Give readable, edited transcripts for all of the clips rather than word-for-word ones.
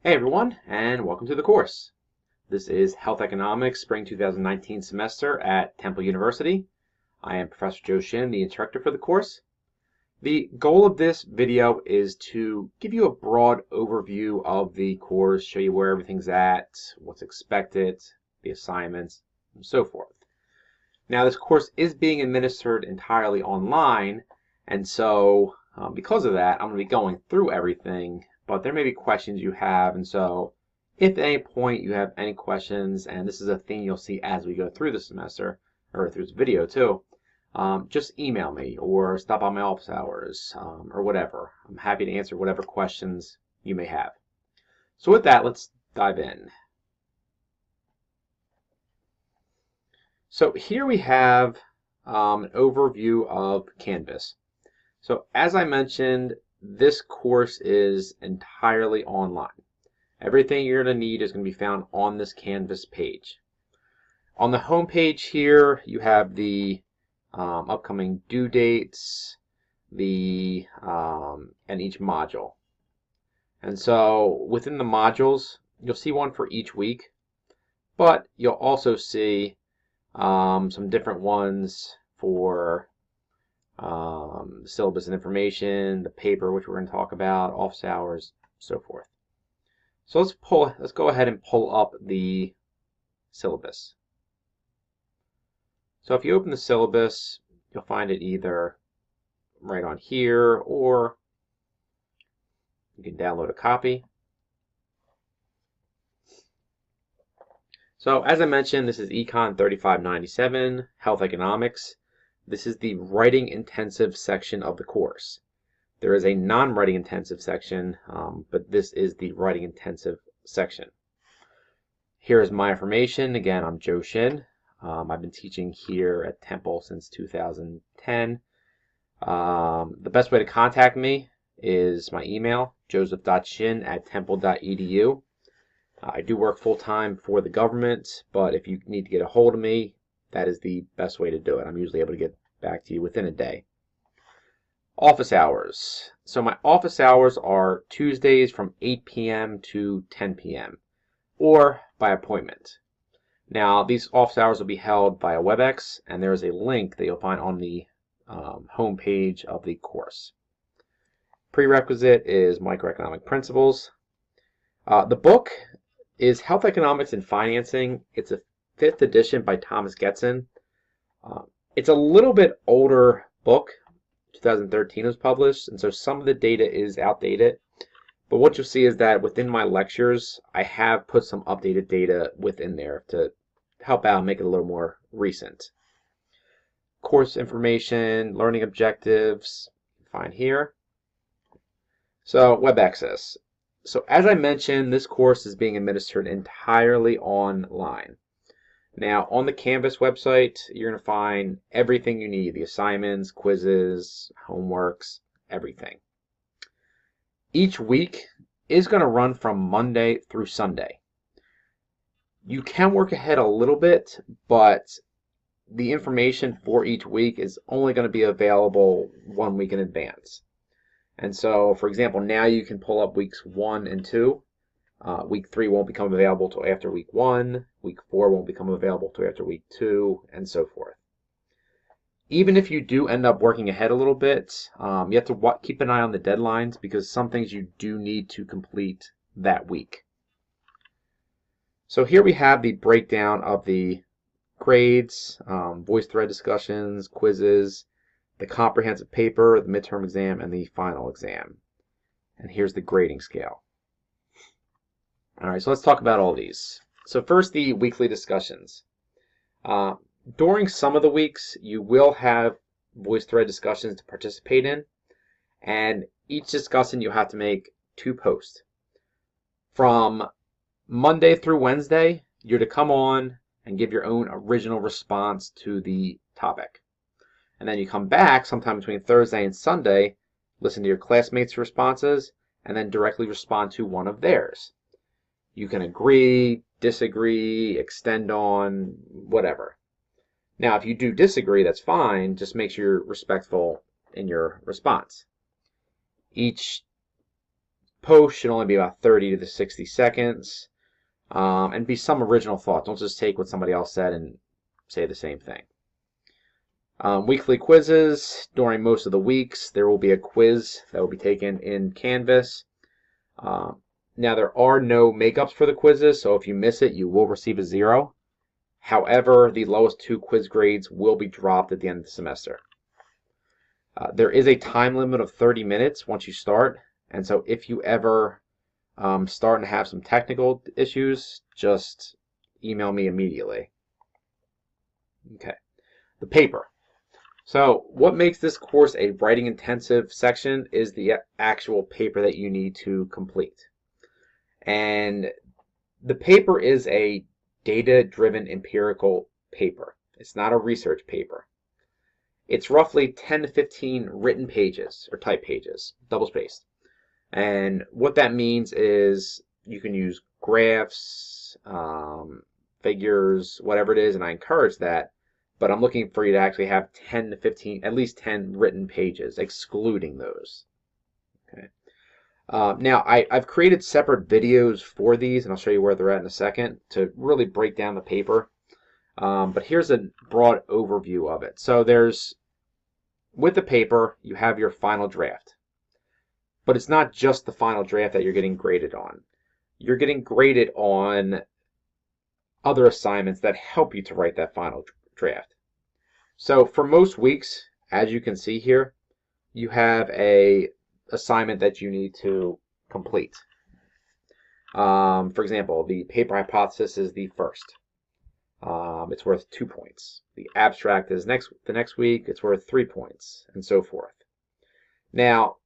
Hey everyone, and welcome to the course. This is Health Economics Spring 2019 semester at Temple University. I am Professor Joe Shin, the instructor for the course. The goal of this video is to give you a broad overview of the course, show you where everything's at, what's expected, the assignments, and so forth. Now, this course is being administered entirely online, and so because of that, I'm going to be going through everything, but there may be questions you have, and so if at any point you have any questions, and this is a thing you'll see as we go through the semester, or through this video too, just email me or stop by my office hours or whatever. I'm happy to answer whatever questions you may have. So with that, let's dive in. So here we have an overview of Canvas. So as I mentioned, this course is entirely online. Everything you're going to need is going to be found on this Canvas page. On the home page here, you have the upcoming due dates, and each module. And so within the modules, you'll see one for each week, but you'll also see some different ones for syllabus and information, the paper, which we're going to talk about, office hours, so forth. So let's go ahead and pull up the syllabus. So if you open the syllabus, you'll find it either right on here, or you can download a copy. So as I mentioned, this is ECON 3597, Health Economics. This is the writing intensive section of the course. There is a non-writing intensive section, but this is the writing intensive section. Here is my information. Again, I'm Joe Shin. I've been teaching here at Temple since 2010. The best way to contact me is my email, joseph.shin@temple.edu. I do work full-time for the government, but if you need to get a hold of me, that is the best way to do it. I'm usually able to get back to you within a day. Office hours. So my office hours are Tuesdays from 8 p.m. to 10 p.m. or by appointment. Now, these office hours will be held via WebEx, and there is a link that you'll find on the home page of the course. Prerequisite is Microeconomic Principles. The book is Health Economics and Financing. It's a 5th edition by Thomas Getson. It's a little bit older book. 2013 was published, and so some of the data is outdated. But what you'll see is that within my lectures, I have put some updated data within there to help out and make it a little more recent. Course information, learning objectives, find here. So web access. So as I mentioned, this course is being administered entirely online. Now, on the Canvas website, you're going to find everything you need, the assignments, quizzes, homeworks, everything. Each week is going to run from Monday through Sunday. You can work ahead a little bit, but the information for each week is only going to be available 1 week in advance. And so, for example, now you can pull up weeks 1 and 2. Week 3 won't become available till after week 1. Week 4 won't become available till after week 2, and so forth. Even if you do end up working ahead a little bit, you have to keep an eye on the deadlines, because some things you do need to complete that week. So here we have the breakdown of the grades, Voicethread discussions, quizzes, the comprehensive paper, the midterm exam, and the final exam. And here's the grading scale. All right, so let's talk about all these. So first, the weekly discussions. During some of the weeks, you will have Voicethread discussions to participate in, and each discussion you have to make 2 posts. From Monday through Wednesday, you're to come on and give your own original response to the topic. And then you come back sometime between Thursday and Sunday, listen to your classmates' responses, and then directly respond to one of theirs. You can agree, disagree, extend on, whatever. Now, if you do disagree, that's fine. Just make sure you're respectful in your response. Each post should only be about 30 to 60 seconds, and be some original thought. Don't just take what somebody else said and say the same thing. Weekly quizzes. During most of the weeks, there will be a quiz that will be taken in Canvas. Now, there are no makeups for the quizzes, so if you miss it, you will receive a 0. However, the lowest 2 quiz grades will be dropped at the end of the semester. There is a time limit of 30 minutes once you start, and so if you ever start and have some technical issues, just email me immediately. Okay, the paper. So what makes this course a writing intensive section is the actual paper that you need to complete. And the paper is a data-driven empirical paper. It's not a research paper. It's roughly 10 to 15 written pages, or type pages, double-spaced. And what that means is you can use graphs, figures, whatever it is, and I encourage that. But I'm looking for you to actually have 10 to 15, at least 10 written pages, excluding those. Okay. Now, I've created separate videos for these, and I'll show you where they're at in a second, to really break down the paper. But here's a broad overview of it. So with the paper, you have your final draft. But it's not just the final draft that you're getting graded on. You're getting graded on other assignments that help you to write that final draft. So for most weeks, as you can see here, you have a assignment that you need to complete. For example, the paper hypothesis is the first. It's worth 2 points. The abstract is the next week. It's worth 3 points, and so forth. Now,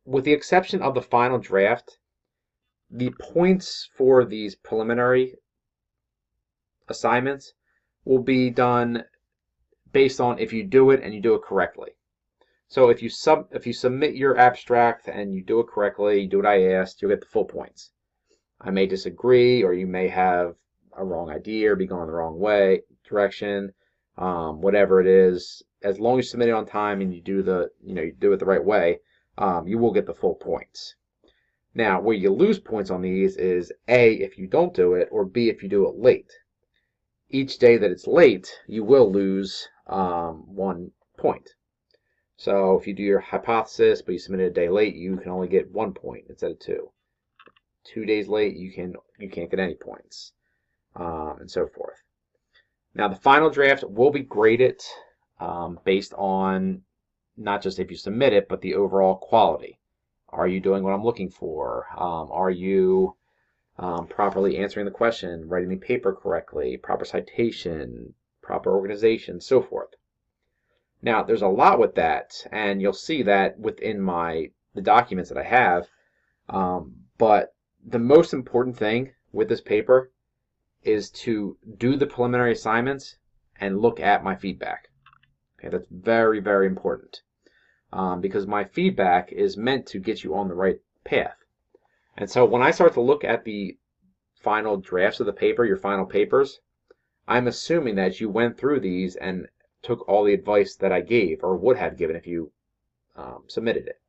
with the exception of the final draft, the points for these preliminary assignments will be done based on if you do it and you do it correctly. So if you submit your abstract and you do it correctly, you do what I asked, you'll get the full points. I may disagree, or you may have a wrong idea or be going the wrong direction, whatever it is. As long as you submit it on time and you do it the right way, you will get the full points. Now, where you lose points on these is A, if you don't do it, or B, if you do it late. Each day that it's late, you will lose 1 point. So if you do your hypothesis, but you submit it a day late, you can only get 1 point instead of 2. 2 days late, you can't get any points, and so forth. Now, the final draft will be graded based on not just if you submit it, but the overall quality. Are you doing what I'm looking for? Are you properly answering the question, writing the paper correctly, proper citation, proper organization, so forth. Now, there's a lot with that, and you'll see that within the documents that I have, but the most important thing with this paper is to do the preliminary assignments and look at my feedback. Okay, that's very, very important, because my feedback is meant to get you on the right path. And so when I start to look at the final drafts of the paper, your final papers, I'm assuming that you went through these and took all the advice that I gave, or would have given if you submitted it.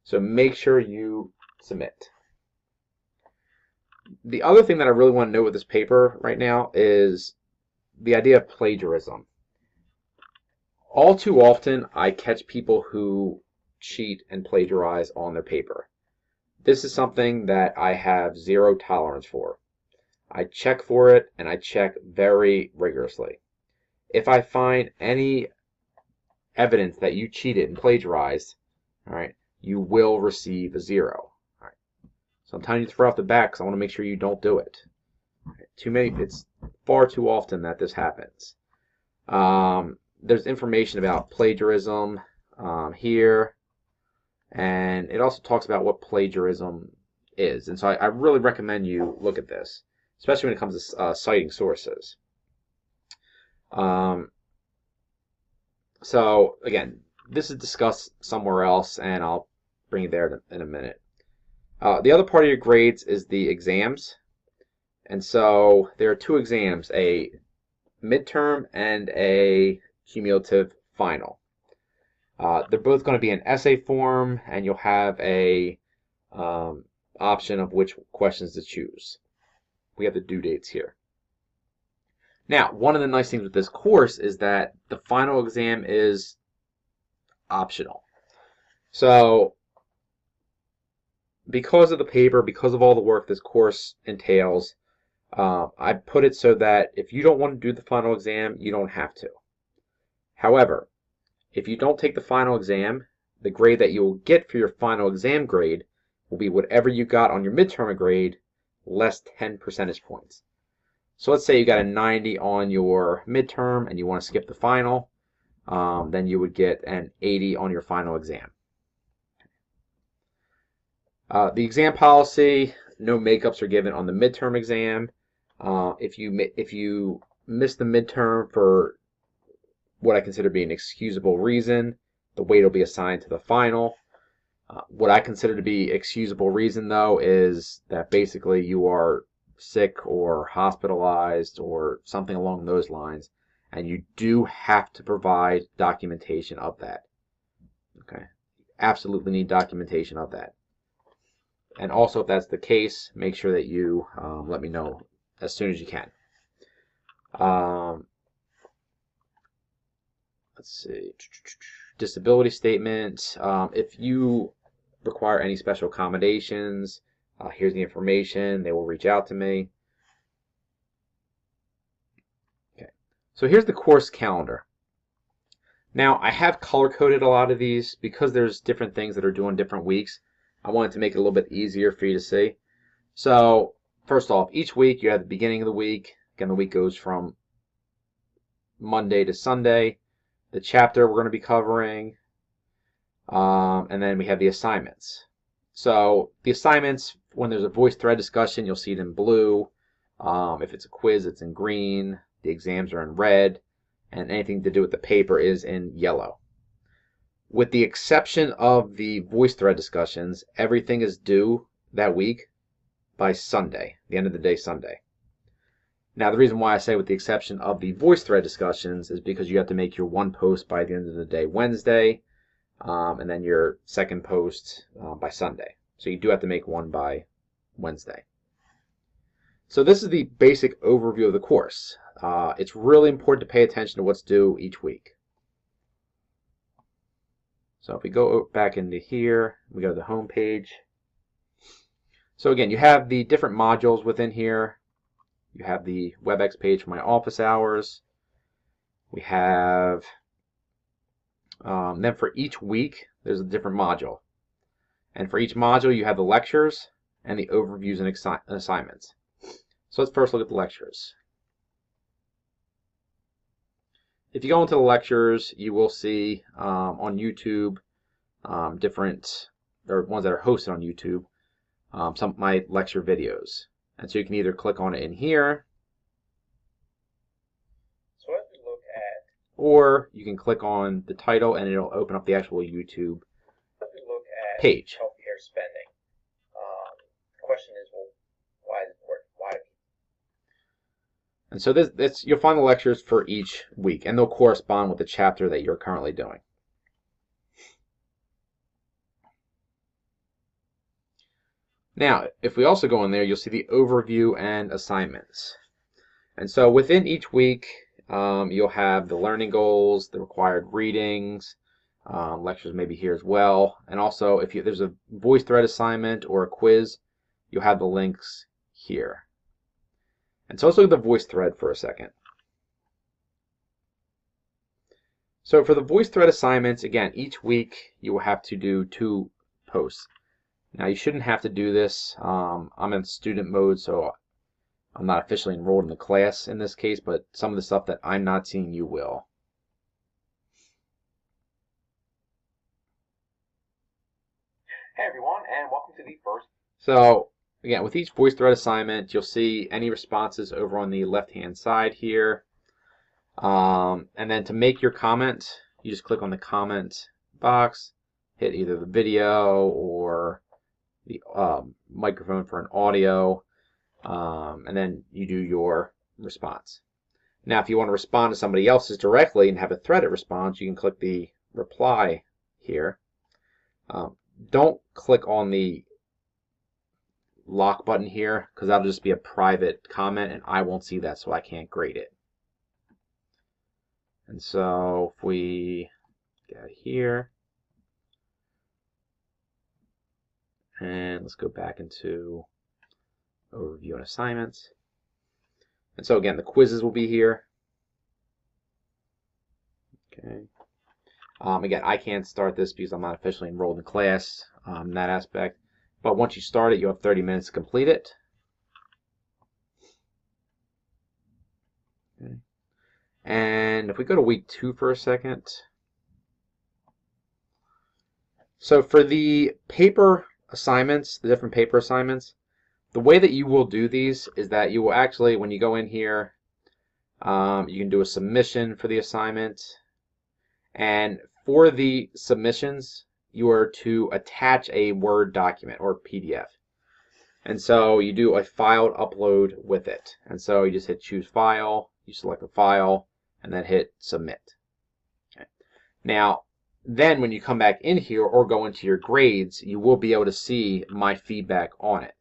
So make sure you submit. The other thing that I really want to note with this paper right now is the idea of plagiarism. All too often, I catch people who cheat and plagiarize on their paper. This is something that I have 0 tolerance for. I check for it, and I check very rigorously. If I find any evidence that you cheated and plagiarized, all right, you will receive a 0. All right. So I'm telling you to throw off the bat because I want to make sure you don't do it. It's far too often that this happens. There's information about plagiarism here, and it also talks about what plagiarism is. And so I really recommend you look at this, especially when it comes to citing sources. So again, this is discussed somewhere else, and I'll bring you there in a minute. The other part of your grades is the exams. And so there are 2 exams, a midterm and a cumulative final. They're both going to be in essay form, and you'll have a option of which questions to choose. We have the due dates here. Now, one of the nice things with this course is that the final exam is optional. So, because of the paper, because of all the work this course entails, I put it so that if you don't want to do the final exam, you don't have to. However, if you don't take the final exam, the grade that you will get for your final exam grade will be whatever you got on your midterm grade less 10 percentage points. So let's say you got a 90 on your midterm and you want to skip the final, then you would get an 80 on your final exam. The exam policy, no makeups are given on the midterm exam. If you miss the midterm for what I consider to be an excusable reason, the weight will be assigned to the final. What I consider to be excusable reason, though, is that basically you are sick or hospitalized or something along those lines, and you do have to provide documentation of that. Okay, absolutely need documentation of that. And also, if that's the case, make sure that you let me know as soon as you can. Let's see, disability statement. If you require any special accommodations, here's the information. They will reach out to me. Okay, so here's the course calendar. Now, I have color-coded a lot of these because there's different things that are due on different weeks. I wanted to make it a little bit easier for you to see. So, first off, each week you have the beginning of the week. Again, the week goes from Monday to Sunday. The chapter we're going to be covering, and then we have the assignments. So the assignments, when there's a Voicethread discussion, you'll see it in blue. If it's a quiz, it's in green. The exams are in red, and anything to do with the paper is in yellow. With the exception of the Voicethread discussions, everything is due that week by Sunday, the end of the day Sunday. Now, the reason why I say with the exception of the Voicethread discussions is because you have to make your one post by the end of the day Wednesday, and then your second post by Sunday. So you do have to make one by Wednesday. So this is the basic overview of the course. It's really important to pay attention to what's due each week. So if we go back into here, we go to the home page. So again, you have the different modules within here. You have the WebEx page for my office hours. We have, then for each week, there's a different module. And for each module, you have the lectures and the overviews and assignments. So let's first look at the lectures. If you go into the lectures, you will see on YouTube different, or ones that are hosted on YouTube, some of my lecture videos. And so you can either click on it in here, so as we look at, or you can click on the title and it'll open up the actual YouTube page. Healthcare spending, the question is, well, why is it important? Why? And so this you'll find the lectures for each week, and they'll correspond with the chapter that you're currently doing. Now, if we also go in there, you'll see the overview and assignments. And so within each week, you'll have the learning goals, the required readings, lectures maybe here as well. And also, if there's a Voicethread assignment or a quiz, you'll have the links here. And so let's look at the Voicethread for a second. So for the Voicethread assignments, again, each week you will have to do 2 posts. Now, you shouldn't have to do this. I'm in student mode, so I'm not officially enrolled in the class in this case, but some of the stuff that I'm not seeing, you will. Hey everyone, and welcome to the first. So, again, with each Voicethread assignment, you'll see any responses over on the left-hand side here. And then to make your comment, you just click on the comment box, hit either the video or the microphone for an audio, and then you do your response. Now, if you want to respond to somebody else's directly and have a threaded response, you can click the reply here. Don't click on the lock button here because that'll just be a private comment and I won't see that, so I can't grade it. And so if we get here and let's go back into overview and assignments. And so again, the quizzes will be here. Okay. Again, I can't start this because I'm not officially enrolled in class in that aspect. But once you start it, you have 30 minutes to complete it. Okay. And if we go to week 2 for a second. So for the paper assignments, the different paper assignments, the way that you will do these is that you will actually, when you go in here, you can do a submission for the assignment. And for the submissions, you are to attach a Word document or PDF. And so you do a filed upload with it. And so you just hit choose file, you select the file, and then hit submit. Okay. Now, then when you come back in here or go into your grades, you will be able to see my feedback on it.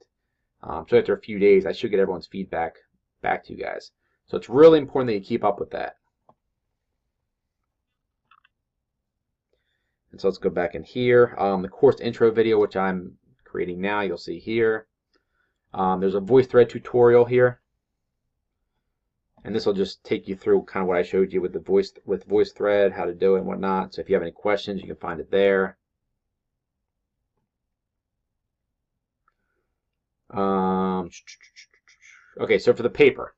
So after a few days, I should get everyone's feedback back to you guys. So it's really important that you keep up with that. And so let's go back in here. The course intro video, which I'm creating now, you'll see here. There's a Voicethread tutorial here. And this will just take you through kind of what I showed you with the Voicethread, how to do it and whatnot. So if you have any questions, you can find it there. Okay, so for the paper,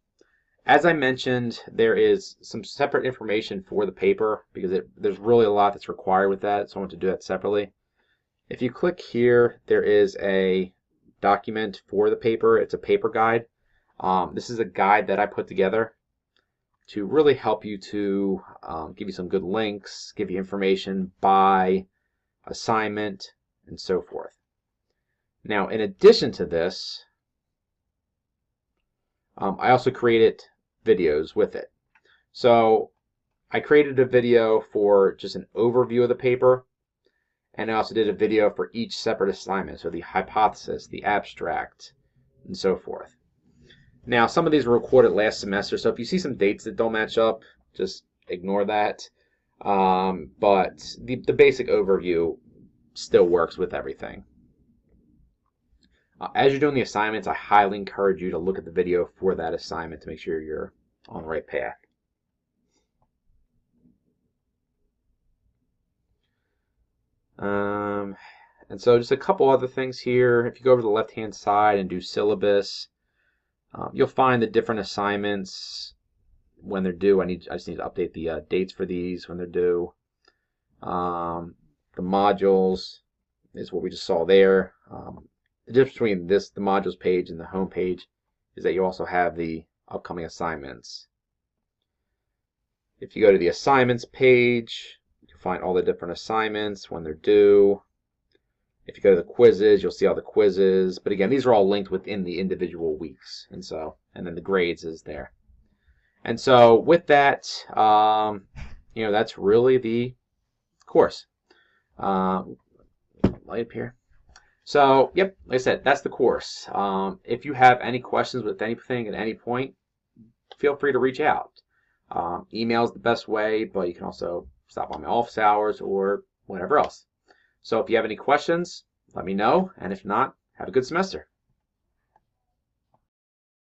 as I mentioned, there is some separate information for the paper because there's really a lot that's required with that, so I want to do that separately. If you click here, there is a document for the paper. It's a paper guide. This is a guide that I put together to really help you to give you some good links, give you information by assignment, and so forth. Now, in addition to this, I also created videos with it. So I created a video for just an overview of the paper, and I also did a video for each separate assignment, so the hypothesis, the abstract, and so forth. Now, some of these were recorded last semester, so if you see some dates that don't match up, just ignore that. But the basic overview still works with everything. As you're doing the assignments, I highly encourage you to look at the video for that assignment to make sure you're on the right path. And so just a couple other things here. If you go over to the left-hand side and do syllabus, you'll find the different assignments when they're due. I just need to update the dates for these when they're due. The modules is what we just saw there. The difference between the modules page and the home page is that you also have the upcoming assignments. If you go to the assignments page, you'll find all the different assignments when they're due. If you go to the quizzes, you'll see all the quizzes. But again, these are all linked within the individual weeks. And then the grades is there. And so with that, that's really the course. Light up here. So, yep, like I said, that's the course. If you have any questions with anything at any point, feel free to reach out. Email is the best way, but you can also stop by my office hours or whatever else. So if you have any questions, let me know, and if not, have a good semester.